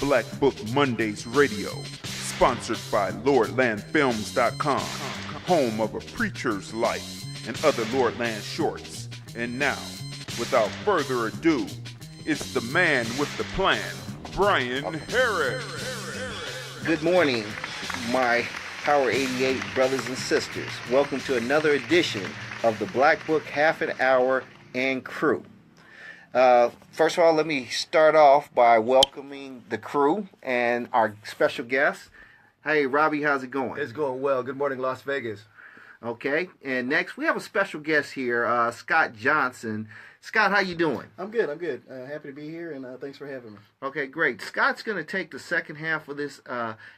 BlackBook Mondays Radio, sponsored by LordlandFilms.com, home of A Preacher's Life and other Lordland shorts. And now, without further ado, it's the man with the plan, Brian Harris. Good morning, my Power 88 brothers and sisters. Welcome to another edition of the BlackBook Half an Hour and Crew. First of all, let me start off by welcoming the crew and our special guest. Hey, Robbie, how's it going? It's going well. Good morning, Las Vegas. Okay, and next we have a special guest here, Scott Johnson. Scott, how you doing? I'm good. Happy to be here, and thanks for having me. Okay, great. Scott's going to take the second half of this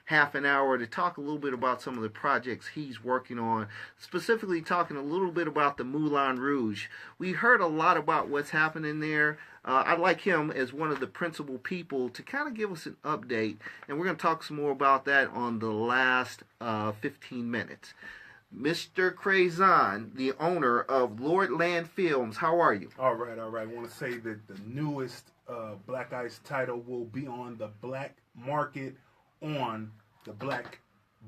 half an hour to talk a little bit about some of the projects he's working on, specifically talking a little bit about the Moulin Rouge. We heard a lot about what's happening there. I'd like him as one of the principal people to kind of give us an update, and we're going to talk some more about that on the last 15 minutes. Mr. Crazon, the owner of Lordland Films, how are you? All right. I want to say that the newest Black Ice title will be on the black market on the Black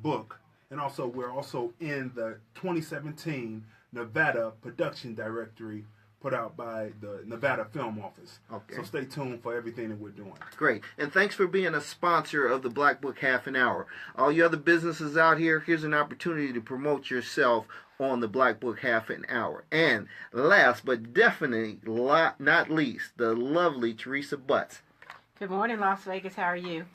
Book. And also, we're also in the 2017 Nevada Production Directory put out by the Nevada Film Office. Okay. So stay tuned for everything that we're doing. Great. And thanks for being a sponsor of the Black Book Half an Hour. All you other businesses out here, here's an opportunity to promote yourself on the Black Book Half an Hour. And last but definitely not least, the lovely Teresa Butts. Good morning, Las Vegas. How are you?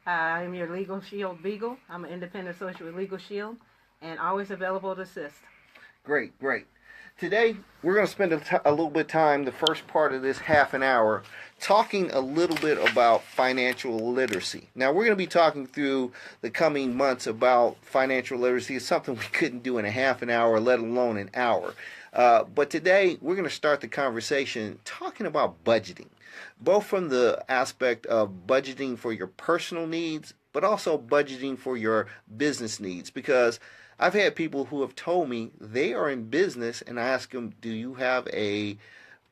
I'm your Legal Shield Beagle. I'm an independent associate with Legal Shield and always available to assist. Great. Today, we're going to spend a little bit of time, the first part of this half an hour, talking a little bit about financial literacy. Now, we're going to be talking through the coming months about financial literacy. It's something we couldn't do in a half an hour, let alone an hour. But today, we're going to start the conversation talking about budgeting, both from the aspect of budgeting for your personal needs, but also budgeting for your business needs, because I've had people who have told me they are in business, and I ask them, do you have a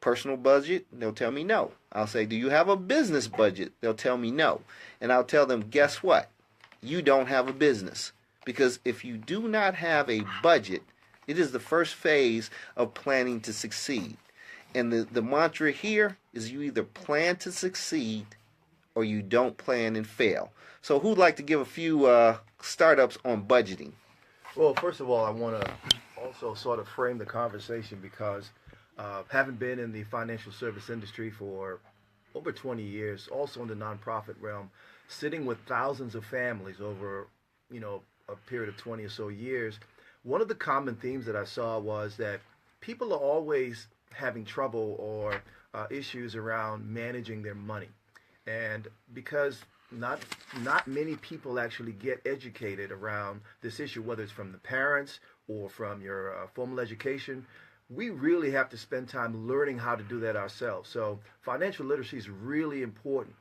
personal budget? They'll tell me no. I'll say, do you have a business budget? They'll tell me no. And I'll tell them, guess what? You don't have a business. Because if you do not have a budget, it is the first phase of planning to succeed. And the mantra here is you either plan to succeed or you don't plan and fail. So who'd like to give a few startups on budgeting? Well, first of all, I want to also sort of frame the conversation because having been in the financial service industry for over 20 years, also in the nonprofit realm, sitting with thousands of families over, a period of 20 or so years, one of the common themes that I saw was that people are always having trouble or issues around managing their money. And because not many people actually get educated around this issue, whether it's from the parents or from your formal education. We really have to spend time learning how to do that ourselves. So financial literacy is really important.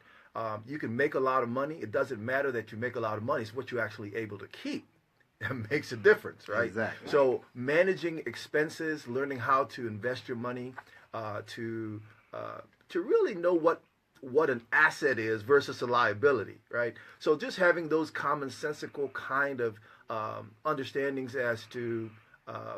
You can make a lot of money. It doesn't matter that you make a lot of money. It's what you're actually able to keep that makes a difference, right? Exactly. So managing expenses, learning how to invest your money, to really know what an asset is versus a liability, right? So just having those commonsensical kind of understandings as to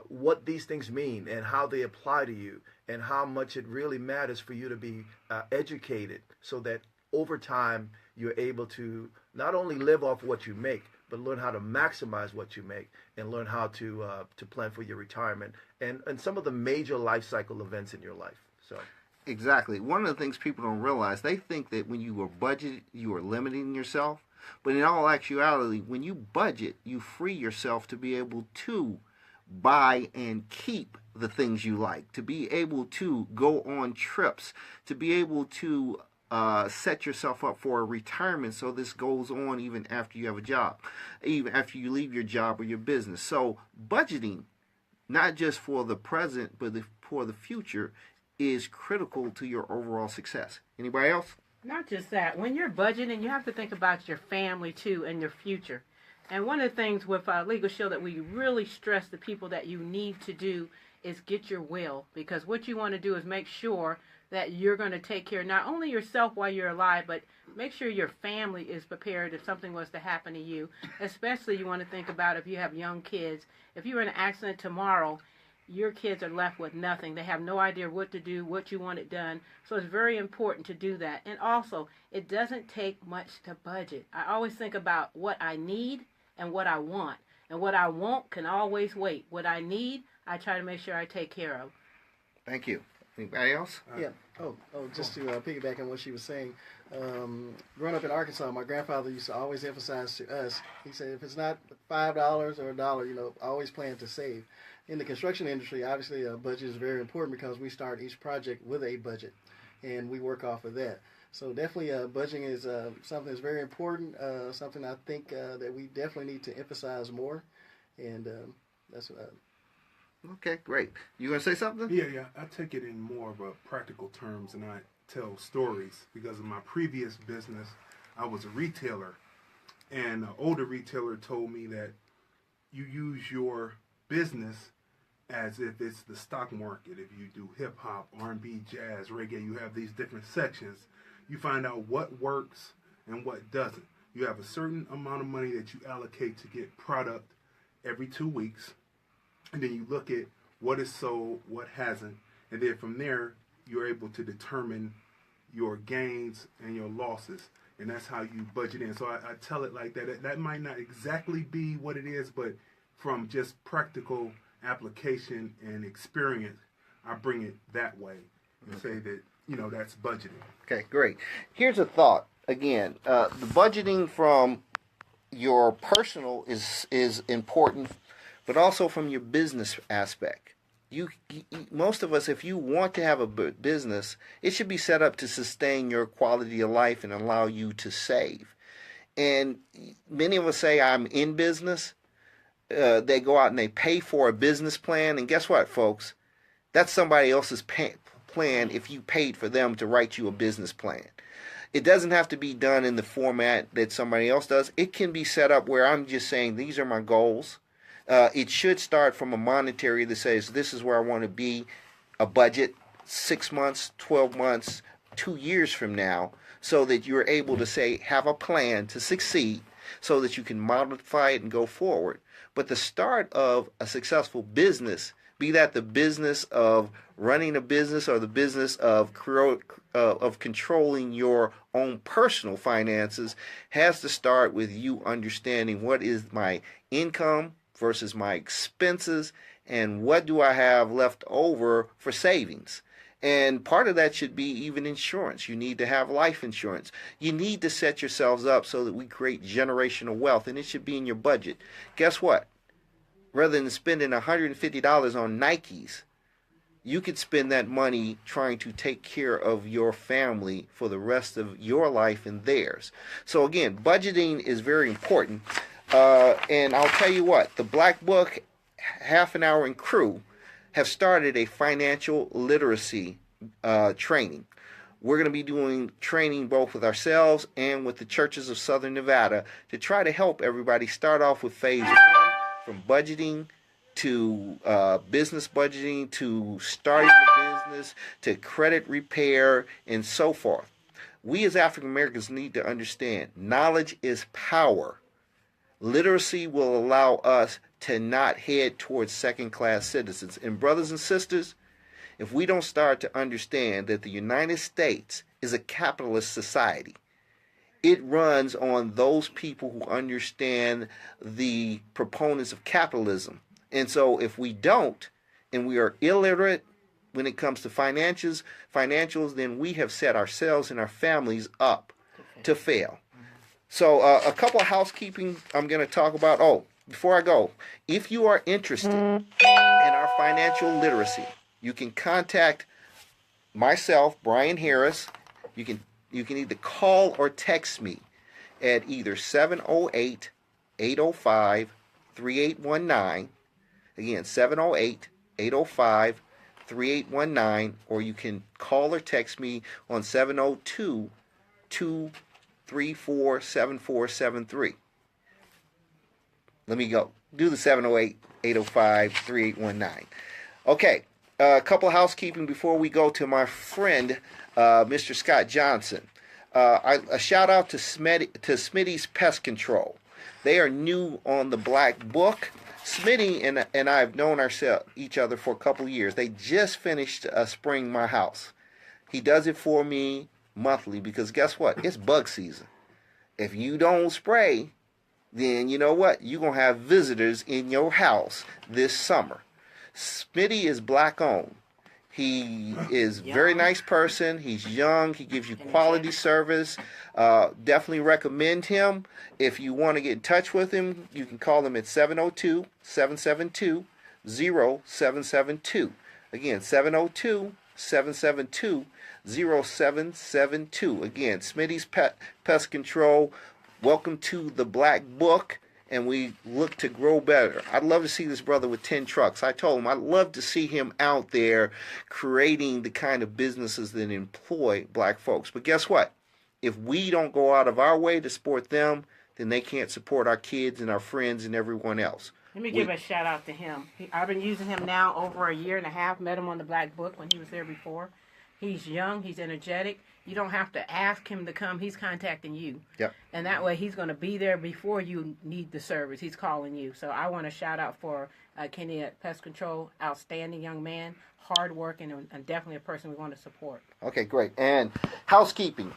what these things mean and how they apply to you and how much it really matters for you to be educated so that over time you're able to not only live off what you make, but learn how to maximize what you make and learn how to plan for your retirement and some of the major life cycle events in your life. So. Exactly. One of the things people don't realize, they think that when you are budgeted, you are limiting yourself. But in all actuality, when you budget, you free yourself to be able to buy and keep the things you like, to be able to go on trips, to be able to set yourself up for a retirement so this goes on even after you have a job, even after you leave your job or your business. So budgeting, not just for the present, but for the future, is critical to your overall success. Anybody else? Not just that. When you're budgeting, you have to think about your family, too, and your future. And one of the things with Legal Shield that we really stress the people that you need to do is get your will. Because what you want to do is make sure that you're going to take care of not only yourself while you're alive, but make sure your family is prepared if something was to happen to you. Especially you want to think about if you have young kids. If you're in an accident tomorrow, your kids are left with nothing. They have no idea what to do, what you want it done. So it's very important to do that. And also, it doesn't take much to budget. I always think about what I need and what I want. And what I want can always wait. What I need, I try to make sure I take care of. Thank you. Anybody else? Yeah. Just to piggyback on what she was saying, growing up in Arkansas, my grandfather used to always emphasize to us, he said, if it's not $5 or $1, always plan to save. In the construction industry, obviously, a budget is very important because we start each project with a budget, and we work off of that. So definitely, budgeting is something that's very important, something I think that we definitely need to emphasize more, and that's what Okay, great. You going to say something? Yeah. I take it in more of a practical terms, and I tell stories because of my previous business. I was a retailer, and an older retailer told me that you use your business as if it's the stock market. If you do hip hop, R&B, jazz, reggae, you have these different sections. You find out what works and what doesn't. You have a certain amount of money that you allocate to get product every 2 weeks. And then you look at what is sold, what hasn't. And then from there, you're able to determine your gains and your losses. And that's how you budget in. So I tell it like that. That might not exactly be what it is, but from just practical application and experience, I bring it that way and say that, that's budgeting. Okay, great. Here's a thought. Again, the budgeting from your personal is important, but also from your business aspect. Most of us, if you want to have a business, it should be set up to sustain your quality of life and allow you to save. And many of us say, I'm in business. They go out and they pay for a business plan. And guess what, folks? That's somebody else's plan if you paid for them to write you a business plan. It doesn't have to be done in the format that somebody else does. It can be set up where I'm just saying, these are my goals. It should start from a monetary that says, this is where I want to be, a budget, 6 months, 12 months, 2 years from now, so that you're able to say, have a plan to succeed so that you can modify it and go forward. But the start of a successful business, be that the business of running a business or the business of controlling your own personal finances, has to start with you understanding what is my income versus my expenses, and what do I have left over for savings. And part of that should be even insurance. You need to have life insurance. You need to set yourselves up so that we create generational wealth, and it should be in your budget. Guess what? Rather than spending $150 on Nikes, you could spend that money trying to take care of your family for the rest of your life and theirs. So again, budgeting is very important. And I'll tell you what, the BlackBook Half an Hour and Crew have started a financial literacy training. We're going to be doing training both with ourselves and with the churches of Southern Nevada to try to help everybody start off with phase 1, from budgeting to business budgeting to starting a business to credit repair and so forth. We as African Americans need to understand knowledge is power. Literacy will allow us to not head towards second-class citizens. And brothers and sisters, if we don't start to understand that the United States is a capitalist society, it runs on those people who understand the proponents of capitalism. And so if we don't, and we are illiterate when it comes to financials, then we have set ourselves and our families up to fail. So a couple of housekeeping I'm going to talk about. Oh, before I go, if you are interested in our financial literacy, you can contact myself, Brian Harris. You can either call or text me at either 708-805-3819. Again, 708-805-3819, or you can call or text me on 702-234-7473. Let me go. Do the 708-805-3819. Okay, a couple of housekeeping before we go to my friend, Mr. Scott Johnson. A shout out to Smitty's Pest Control. They are new on the Black Book. Smitty and I have known each other for a couple of years. They just finished spraying my house. He does it for me monthly because guess what? It's bug season. If you don't spray, then you know what? You're going to have visitors in your house this summer. Smitty is black owned. He is a very nice person. He's young. He gives you quality service. Definitely recommend him. If you want to get in touch with him, you can call him at 702-772-0772. Again, 702-772-0772. Again, Smitty's Pest Control. Welcome to the Black Book. And we look to grow better. I'd love to see this brother with 10 trucks. I told him I'd love to see him out there creating the kind of businesses that employ black folks. But guess what? If we don't go out of our way to support them, then they can't support our kids and our friends and everyone else. Let me give a shout out to him. I've been using him now over a year and a half. Met him on the Black Book when he was there before. He's young. He's energetic. You don't have to ask him to come. He's contacting you. Yep. And that way he's going to be there before you need the service. He's calling you. So I want to shout out for Kenny at Pest Control. Outstanding young man. Hardworking and definitely a person we want to support. Okay, great. And housekeeping.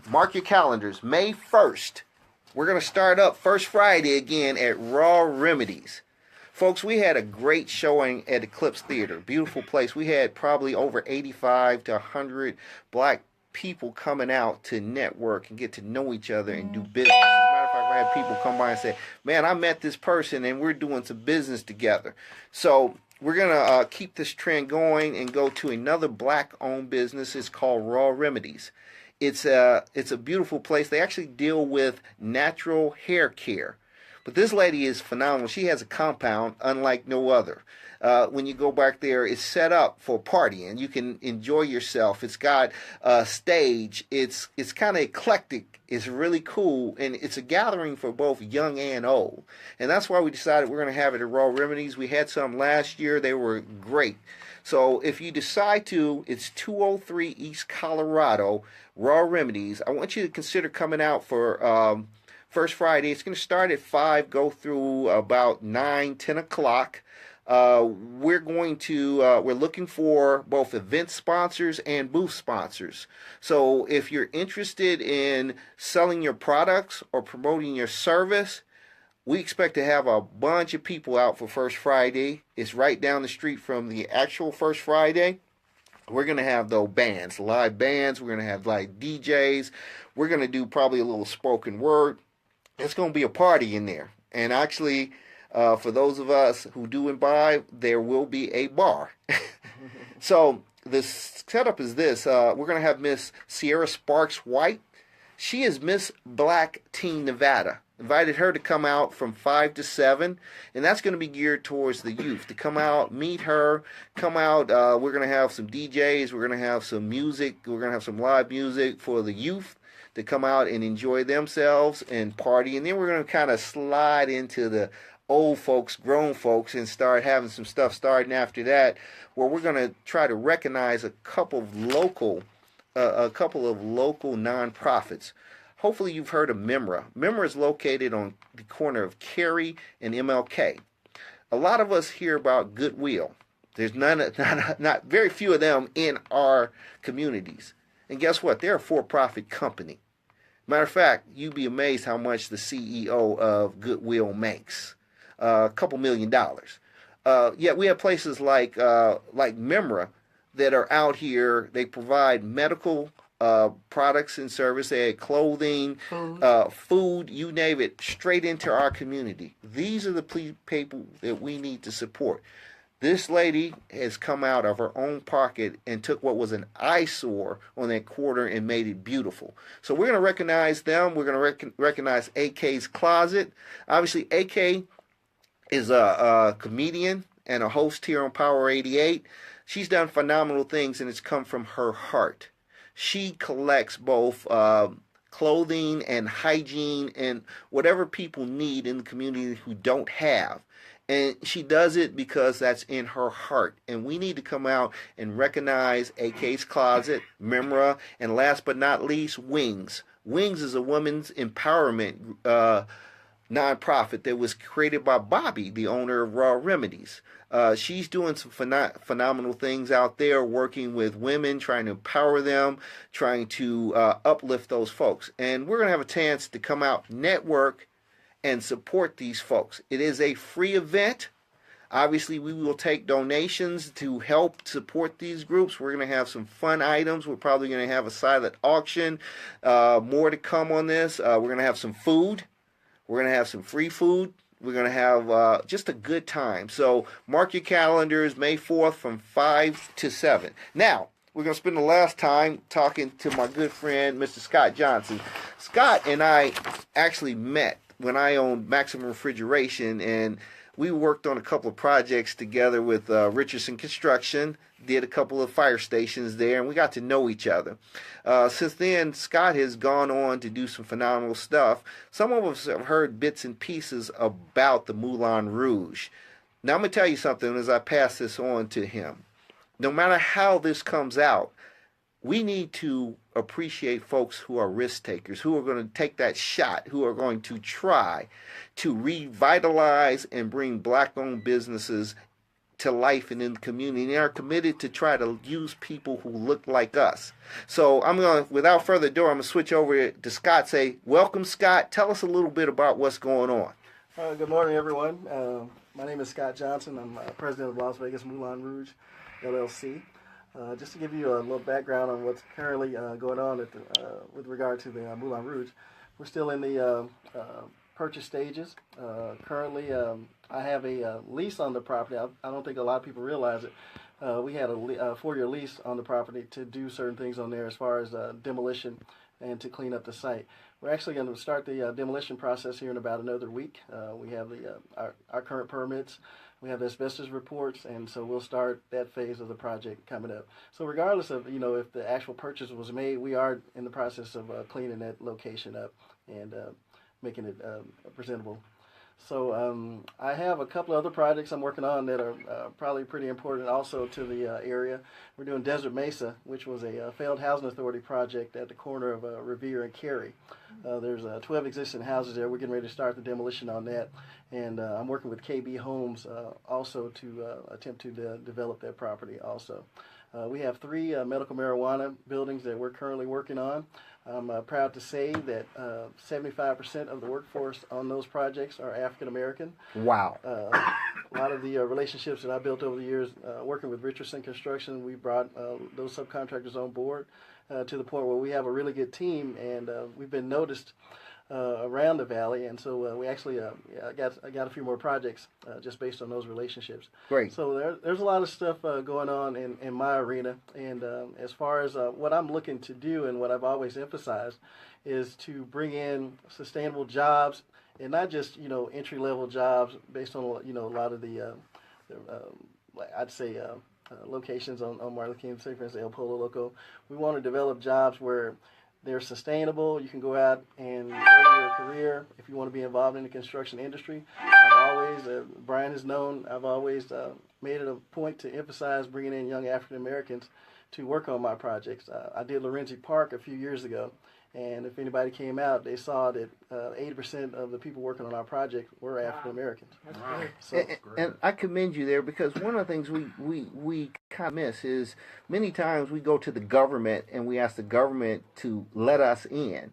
Mark your calendars. May 1st. We're going to start up First Friday again at Raw Remedies. Folks, we had a great showing at Eclipse Theater. Beautiful place. We had probably over 85 to 100 black people coming out to network and get to know each other and do business. As a matter of fact, I had people come by and say, man, I met this person and we're doing some business together. So we're going to keep this trend going and go to another black-owned business. It's called Raw Remedies. It's a beautiful place. They actually deal with natural hair care. But this lady is phenomenal. She has a compound unlike no other. When you go back there, it's set up for partying. You can enjoy yourself. It's got a stage. It's kind of eclectic. It's really cool. And it's a gathering for both young and old. And that's why we decided we're going to have it at Raw Remedies. We had some last year. They were great. So if you decide to, it's 203 East Colorado, Raw Remedies. I want you to consider coming out for First Friday. It's going to start at 5, go through about 9, 10 o'clock. We're looking for both event sponsors and booth sponsors. So if you're interested in selling your products or promoting your service, we expect to have a bunch of people out for First Friday. It's right down the street from the actual First Friday. We're going to have those bands, live bands. We're going to have like DJs. We're going to do probably a little spoken word. It's going to be a party in there. And actually, for those of us who do imbibe, there will be a bar. So the setup is this. We're going to have Miss Sierra Sparks White. She is Miss Black Teen Nevada. Invited her to come out from 5 to 7, and that's going to be geared towards the youth. To come out, meet her, come out. We're going to have some DJs. We're going to have some music. We're going to have some live music for the youth to come out and enjoy themselves and party. And then we're going to kind of slide into the old folks, grown folks, and start having some stuff starting after that, where we're going to try to recognize a couple of local nonprofits. Hopefully you've heard of MEMRA. MEMRA is located on the corner of Cary and MLK. A lot of us hear about Goodwill. There's not very few of them in our communities. And guess what? They're a for-profit company. Matter of fact, you'd be amazed how much the CEO of Goodwill makes. A couple $1 million. Yet we have places like MEMRA that are out here. They provide medical products and service. They had clothing, food, you name it, straight into our community. These are the people that we need to support. This lady has come out of her own pocket and took what was an eyesore on that corner and made it beautiful. So we're going to recognize them. We're going to recognize AK's Closet. Obviously, AK is a comedian and a host here on Power 88. She's done phenomenal things, and it's come from her heart. She collects both clothing and hygiene and whatever people need in the community who don't have. And she does it because that's in her heart. And we need to come out and recognize AK's Closet, Memra, and last but not least, Wings. Wings is a women's empowerment nonprofit that was created by Bobby, the owner of Raw Remedies. She's doing some phenomenal things out there, working with women, trying to empower them, trying to uplift those folks. And we're going to have a chance to come out, network, and support these folks. It is a free event. Obviously, we will take donations to help support these groups. We're going to have some fun items. We're probably going to have a silent auction. More to come on this. We're going to have some food. We're going to have some free food. We're going to have just a good time. So mark your calendars, May 4th from 5 to 7. Now, we're going to spend the last time talking to my good friend, Mr. Scott Johnson. Scott and I actually met when I owned Maximum Refrigeration, and we worked on a couple of projects together with Richardson Construction, did a couple of fire stations there, and we got to know each other. Since then, Scott has gone on to do some phenomenal stuff. Some of us have heard bits and pieces about the Moulin Rouge. Now, I'm going to tell you something as I pass this on to him. No matter how this comes out, we need to appreciate folks who are risk takers, who are going to take that shot, who are going to try to revitalize and bring black-owned businesses to life and in the community, and are committed to try to use people who look like us. So I'm going to, without further ado, I'm going to switch over to Scott. Say, welcome, Scott. Tell us a little bit about what's going on. Good morning, everyone. My name is Scott Johnson. I'm president of Las Vegas Moulin Rouge, LLC. Just to give you a little background on what's currently going on with regard to the Moulin Rouge, we're still in the purchase stages. Currently, I have a lease on the property. I don't think a lot of people realize it. We had a 4-year lease on the property to do certain things on there as far as demolition and to clean up the site. We're actually going to start the demolition process here in about another week. We have our current permits. We have the asbestos reports, and so we'll start that phase of the project coming up. So regardless of, if the actual purchase was made, we are in the process of cleaning that location up and making it presentable. So I have a couple of other projects I'm working on that are probably pretty important also to the area. We're doing Desert Mesa, which was a failed housing authority project at the corner of Revere and Cary. There's 12 existing houses there. We're getting ready to start the demolition on that. And I'm working with KB Homes also to attempt to develop that property also. We have 3 medical marijuana buildings that we're currently working on. I'm proud to say that 75% of the workforce on those projects are African American. Wow. A lot of the relationships that I built over the years working with Richardson Construction, we brought those subcontractors on board to the point where we have a really good team, and we've been noticed around the valley, and so we actually got a few more projects just based on those relationships. Great. So there's a lot of stuff going on in my arena, and as far as what I'm looking to do and what I've always emphasized is to bring in sustainable jobs, and not just entry level jobs based on a lot of the I'd say locations on Martin Luther King, say for instance El Polo Loco. We want to develop jobs where they're sustainable. You can go out and further your career if you want to be involved in the construction industry. I've always, Brian has known, I've always made it a point to emphasize bringing in young African Americans to work on my projects. I did Lorenzi Park a few years ago, and if anybody came out, they saw that 80% of the people working on our project were African Americans. Wow. So, and I commend you there, because one of the things we kind of miss is many times we go to the government and we ask the government to let us in.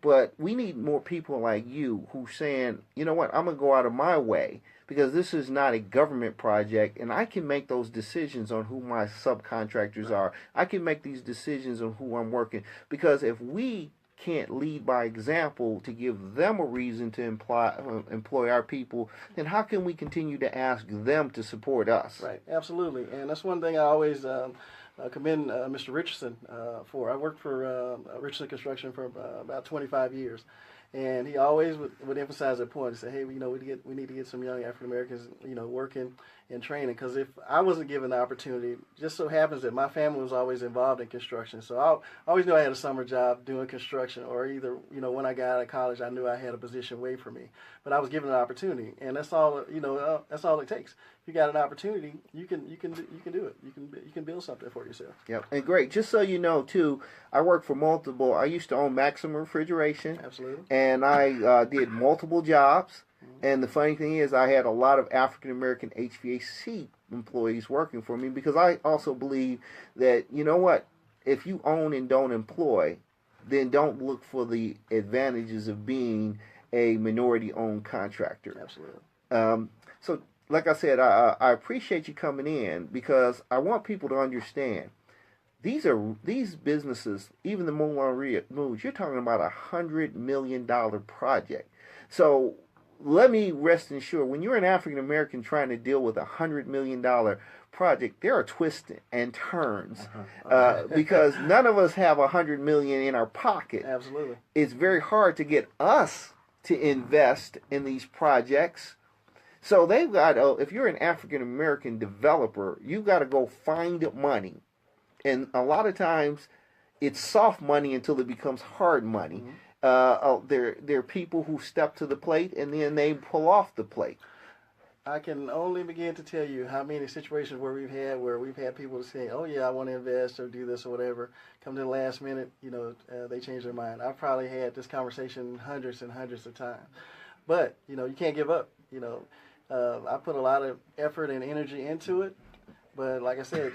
But we need more people like you who saying, you know what, I'm going to go out of my way, because this is not a government project, and I can make those decisions on who my subcontractors are. I can make these decisions on who I'm working, because if we can't lead by example to give them a reason to employ our people, then how can we continue to ask them to support us? Right, absolutely. And that's one thing I always commend Mr. Richardson for. I worked for Richardson Construction for about 25 years. And he always would emphasize that point and say, hey, we need to get some young African Americans, working in training. Because if I wasn't given the opportunity, just so happens that my family was always involved in construction. So I always knew I had a summer job doing construction, or either, when I got out of college, I knew I had a position waiting for me. But I was given an opportunity, and that's all. That's all it takes. If you got an opportunity, you can do it. You can build something for yourself. Yep. And great. Just so you know, too, I work for multiple. I used to own Maximum Refrigeration. Absolutely. And I did multiple jobs. And the funny thing is, I had a lot of African American HVAC employees working for me, because I also believe that, you know what, if you own and don't employ, then don't look for the advantages of being a minority-owned contractor. Absolutely. So, like I said, I appreciate you coming in, because I want people to understand these businesses, even the Moulin Rouge, you're talking about $100 million project. So let me rest assured, when you're an African American trying to deal with $100 million project, there are twists and turns, because none of us have $100 million in our pocket. Absolutely. It's very hard to get us to invest in these projects. So they've got, if you're an African American developer, you've got to go find money. And a lot of times it's soft money until it becomes hard money. There are people who step to the plate and then they pull off the plate. I can only begin to tell you how many situations where we've had people say, "Oh yeah, I want to invest or do this or whatever." Come to the last minute, they change their mind. I've probably had this conversation hundreds and hundreds of times, but you can't give up. I put a lot of effort and energy into it, but like I said,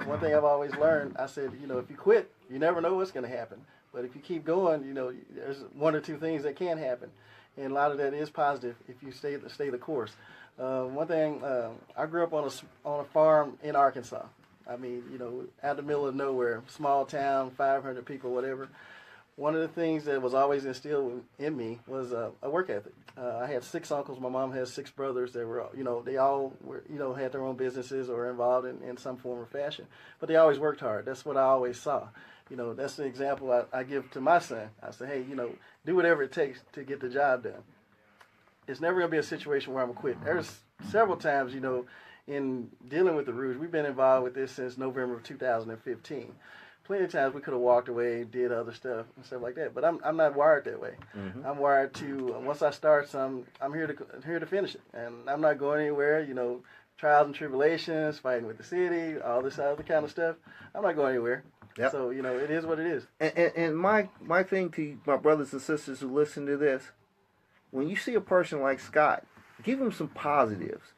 one thing I've always learned, I said, if you quit, you never know what's going to happen. But if you keep going, there's one or two things that can happen, and a lot of that is positive if you stay the course. One thing, I grew up on a farm in Arkansas. I mean, out the middle of nowhere, small town, 500 people, whatever. One of the things that was always instilled in me was a work ethic. I had 6 uncles. My mom has 6 brothers. They were, they all were, had their own businesses or involved in some form or fashion. But they always worked hard. That's what I always saw. That's the example I give to my son. I say, hey, do whatever it takes to get the job done. It's never going to be a situation where I'm going to quit. There's several times, in dealing with the Rouge, we've been involved with this since November of 2015. Plenty of times we could have walked away, did other stuff and stuff like that. But I'm not wired that way. Mm-hmm. I'm wired to, once I start something, I'm here to finish it. And I'm not going anywhere, trials and tribulations, fighting with the city, all this other kind of stuff. I'm not going anywhere. Yep. So, it is what it is. And my thing to my brothers and sisters who listen to this, when you see a person like Scott, give him some positives.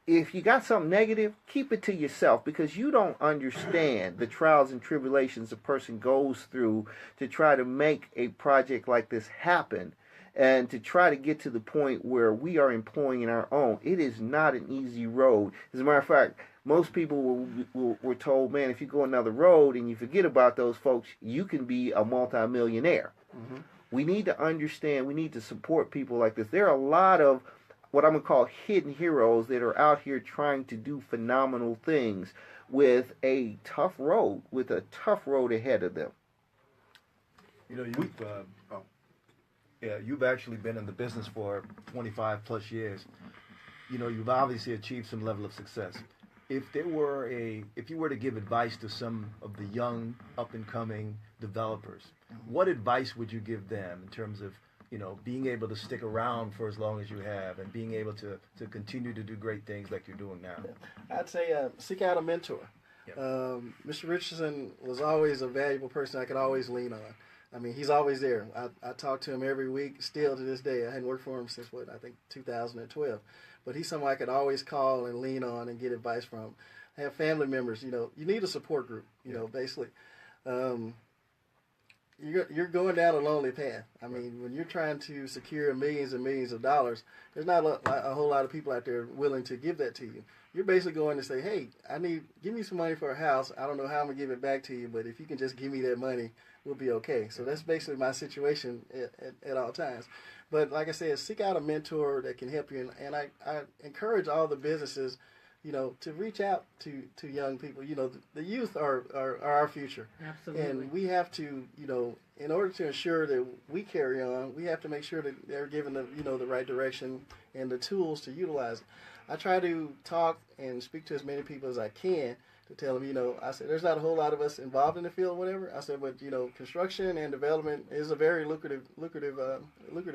If you got something negative, keep it to yourself, because you don't understand the trials and tribulations a person goes through to try to make a project like this happen and to try to get to the point where we are employing our own. It is not an easy road. As a matter of fact, most people were told, man, if you go another road and you forget about those folks, you can be a multimillionaire. Mm-hmm. We need to understand, we need to support people like this. There are a lot of what I'm going to call hidden heroes that are out here trying to do phenomenal things with a tough road ahead of them. You've actually been in the business for 25 plus years. You've obviously achieved some level of success. If you were to give advice to some of the young up and coming developers, what advice would you give them in terms of being able to stick around for as long as you have and being able to continue to do great things like you're doing now? I'd say seek out a mentor. Yep. Mr. Richardson was always a valuable person I could always lean on. I mean, he's always there. I talk to him every week, still to this day. I hadn't worked for him since, 2012. But he's someone I could always call and lean on and get advice from. I have family members, you need a support group, basically. You're going down a lonely path. I mean, when you're trying to secure millions and millions of dollars, there's not a whole lot of people out there willing to give that to you. You're basically going to say, hey, give me some money for a house. I don't know how I'm going to give it back to you, but if you can just give me that money, we'll be okay. So that's basically my situation at all times. But like I said, seek out a mentor that can help you. And I encourage all the businesses to reach out to young people. The youth are our future. Absolutely. And we have to, in order to ensure that we carry on, we have to make sure that they're given the right direction and the tools to utilize it. I try to talk and speak to as many people as I can to tell them, I said, there's not a whole lot of us involved in the field, whatever. I said, but, construction and development is a very lucrative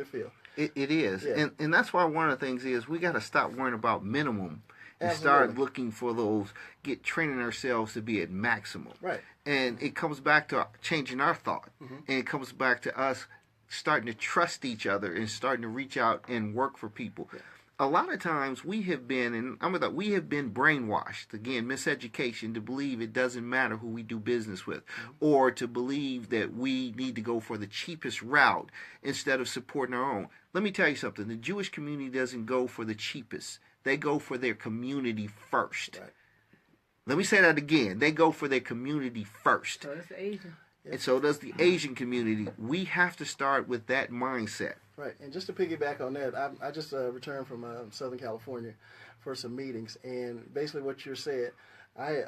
field. It is. Yeah. And that's why one of the things is we got to stop worrying about minimum and start looking for those, training ourselves to be at maximum. Right. And it comes back to changing our thought. Mm-hmm. And it comes back to us starting to trust each other and starting to reach out and work for people. Yeah. A lot of times we have been brainwashed, again, miseducation, to believe it doesn't matter who we do business with, or to believe that we need to go for the cheapest route instead of supporting our own. Let me tell you something. The Jewish community doesn't go for the cheapest. They go for their community first. Right. Let me say that again. They go for their community first. So does the Asian. And so does the Asian community. We have to start with that mindset. Right, and just to piggyback on that, I just returned from Southern California for some meetings, and basically what you said, I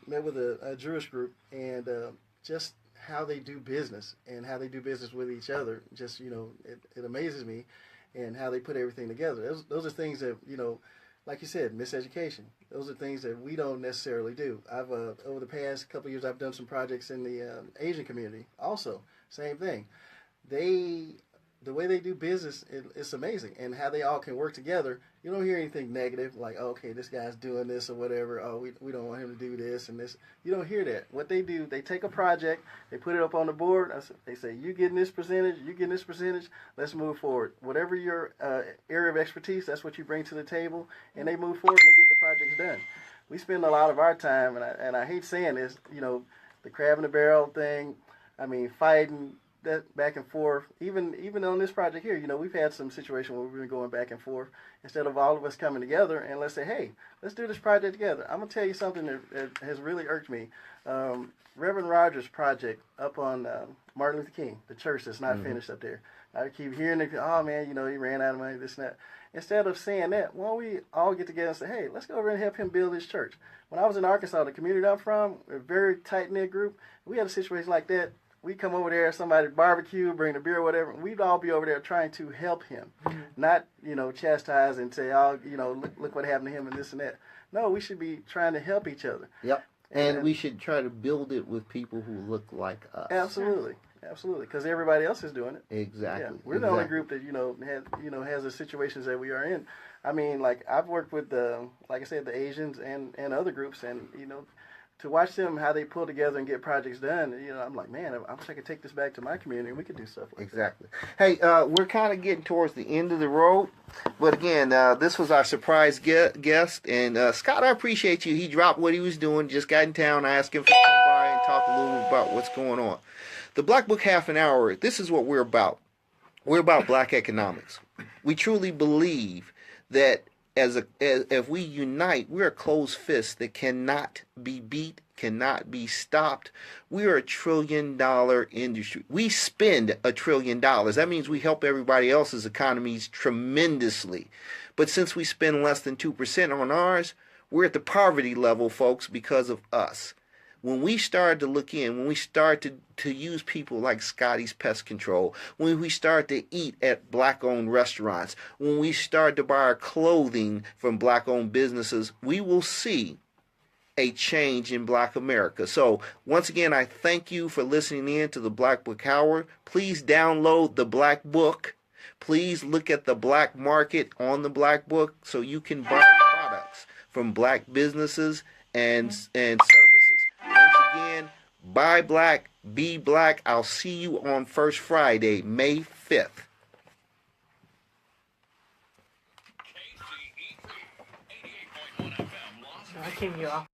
met with a Jewish group, and just how they do business and how they do business with each other, just it amazes me, and how they put everything together. Those are things that like you said, miseducation. Those are things that we don't necessarily do. I've over the past couple of years, I've done some projects in the Asian community. Also, same thing. The way they do business, it's amazing, and how they all can work together. You don't hear anything negative, like, oh, okay, this guy's doing this or whatever. Oh, we don't want him to do this and this. You don't hear that. What they do, they take a project, they put it up on the board. They say, you getting this percentage, you getting this percentage. Let's move forward. Whatever your area of expertise, that's what you bring to the table, and they move forward and they get the projects done. We spend a lot of our time, and I hate saying this, the crab in the barrel thing. I mean, fighting. That back and forth, even on this project here, we've had some situation where we've been going back and forth instead of all of us coming together and let's say, hey, let's do this project together. I'm gonna tell you something that has really irked me. Reverend Rogers' project up on Martin Luther King, the church that's not finished up there. I keep hearing it. Oh man, he ran out of money, this and that. Instead of saying that, why don't we all get together and say, hey, let's go over and help him build his church. When I was in Arkansas, the community I'm from, a very tight knit group, we had a situation like that. We come over there, somebody barbecue, bring the beer, whatever. We'd all be over there trying to help him, not chastise and say, oh, look what happened to him and this and that. No, we should be trying to help each other. Yep, and we should try to build it with people who look like us. Absolutely, because everybody else is doing it. Exactly. Yeah, we're the only group that has the situations that we are in. I mean, like I've worked with like I said, the Asians and other groups, and to watch them, how they pull together and get projects done, I'm like, man, I wish I could take this back to my community and we could do stuff like that. Hey, we're kind of getting towards the end of the road, but again, this was our surprise guest, and Scott, I appreciate you. He dropped what he was doing, just got in town. I asked him to come by and talk a little bit about what's going on. The Black Book Half an Hour, this is what we're about. We're about black economics. We truly believe that if we unite, we're a closed fist that cannot be beat, cannot be stopped. We are $1 trillion industry. We spend $1 trillion. That means we help everybody else's economies tremendously. But since we spend less than 2% on ours, we're at the poverty level, folks, because of us. When we start to look in, when we start to use people like Scotty's Pest Control, when we start to eat at black-owned restaurants, when we start to buy our clothing from black-owned businesses, we will see a change in Black America. So, once again, I thank you for listening in to the Black Book Hour. Please download the Black Book. Please look at the black market on the Black Book so you can buy products from black businesses and services. Once again, buy black, be black. I'll see you on First Friday, May 5th. I came you off.